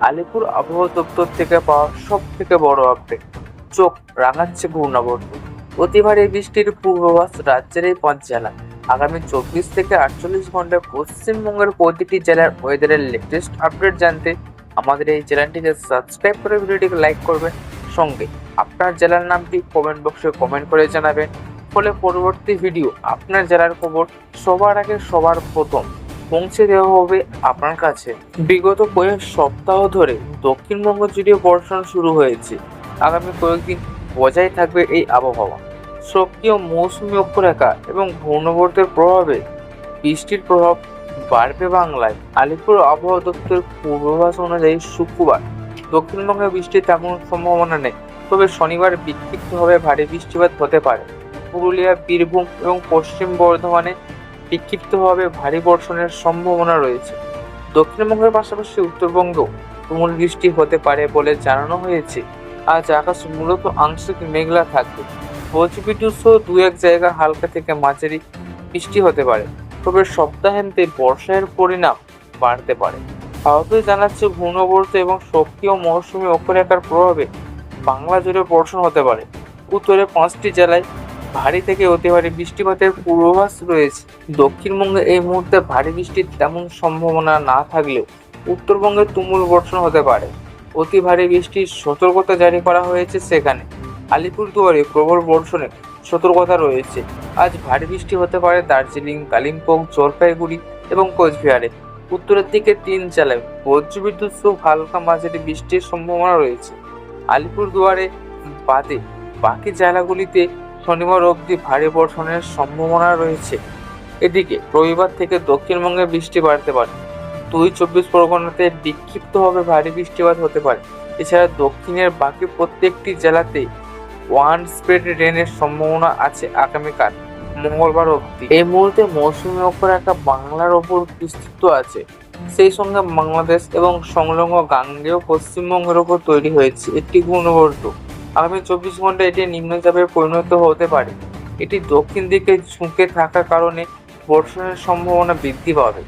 আলিপুর আবহাওয়া দপ্তর থেকে পাওয়া সব থেকে বড় আপডেট। চোখ রাঙাচ্ছে ঘূর্ণাবর্ত। অতি ভারী বৃষ্টির পূর্বাভাস রাজ্যের এই 5 জেলা। আগামী 24 থেকে 48 ঘন্টায় পশ্চিমবঙ্গের প্রতিটি জেলার ওয়েদারের লেটেস্ট আপডেট জানতে আমাদের এই চ্যানেলটিকে সাবস্ক্রাইব করে ভিডিওটিকে লাইক করবেন। সঙ্গে আপনার জেলার নামটি কমেন্ট বক্সে কমেন্ট করে জানাবেন। ফলে পরবর্তী ভিডিও আপনার জেলার খবর সবার আগে সবার প্রথম পৌঁছে দেওয়া হবে আপনার কাছে। বিগত কয়েক সপ্তাহ ধরে দক্ষিণবঙ্গ জুড়ে বর্ষা শুরু হয়েছে। আগামী কয়েকদিন বজায় থাকবে এই আবহাওয়া। সক্রিয় মৌসুমী অক্ষরেখা এবং ঘূর্ণাবর্তের প্রভাবে বৃষ্টির প্রভাব বাড়বে বাংলায়। আলিপুর আবহাওয়া দপ্তরের পূর্বাভাস অনুযায়ী শুক্রবার দক্ষিণবঙ্গে বৃষ্টির তেমন সম্ভাবনা নেই, তবে শনিবার বিক্ষিপ্তভাবে ভারী বৃষ্টিপাত হতে পারে। পুরুলিয়া, বীরভূম এবং পশ্চিম বর্ধমানে বিক্ষিপ্তভাবে ভারী বর্ষণের সম্ভাবনা রয়েছে। দক্ষিণবঙ্গের পাশাপাশি উত্তরবঙ্গেও তুমুল বৃষ্টি হতে পারে বলে জানানো হয়েছে। আজ আকাশ মূলত আংশিক মেঘলা থাকবে। বজ্রবিদ্যুৎ সহ দু এক জায়গা হালকা থেকে মাঝারি বৃষ্টি হতে পারে, তবে সপ্তাহান্তে বর্ষার পরিমাণ বাড়তে পারে। ভারতে জানাচ্ছে ঘূর্ণাবর্ত এবং সক্রিয় মৌসুমী অক্ষরেখার প্রভাবে বাংলা জুড়ে বর্ষণ হতে পারে। উত্তরে 5টি জেলায় ভারী থেকে অতি ভারী বৃষ্টিপাতের পূর্বাভাস রয়েছে। দক্ষিণবঙ্গে এই মুহূর্তে ভারী বৃষ্টির তেমন সম্ভাবনা না থাকলেও উত্তরবঙ্গে তুমুল বর্ষণ হতে পারে। অতি ভারী বৃষ্টির সতর্কতা জারি করা হয়েছে সেখানে। আলিপুরদুয়ারে প্রবল বর্ষণের সতর্কতা রয়েছে। আজ ভারী বৃষ্টি হতে পারে দার্জিলিং, কালিম্পং, জলপাইগুড়ি এবং কোচবিহারে। উত্তরের দিকে 3 জেলায় বজ্রবিদ্যুৎ সহ হালকা মাঝারি বৃষ্টির সম্ভাবনা রয়েছে। আলিপুরদুয়ারে বাদে বাকি জেলাগুলিতে শনিবার অবধি ভারী বর্ষণের সম্ভাবনা রয়েছে। এদিকে রবিবার থেকে দক্ষিণবঙ্গে বৃষ্টি বাড়তে পারে। 24 পরগনাতে বিক্ষিপ্তভাবে ভারী বৃষ্টিপাত হতে পারে। এছাড়া দক্ষিণের বাকি প্রত্যেকটি জেলাতে ওয়ান স্প্রেড রেনের সম্ভাবনা আছে আগামীকাল মঙ্গলবার অবধি। এই মুহূর্তে মৌসুমী অক্ষরেখা বাংলার ওপর বিস্তৃত আছে। সেই সঙ্গে বাংলাদেশ এবং সংলগ্ন গাঙ্গেয় পশ্চিমবঙ্গের ওপর তৈরি হয়েছে একটি ঘূর্ণাবর্ত। আগামী 24 ঘন্টায় এটি নিম্নচাপে পরিণত হতে পারে। এটি দক্ষিণ দিকে ঝুঁকে থাকার কারণে বর্ষণের সম্ভাবনা বৃদ্ধি পাবে।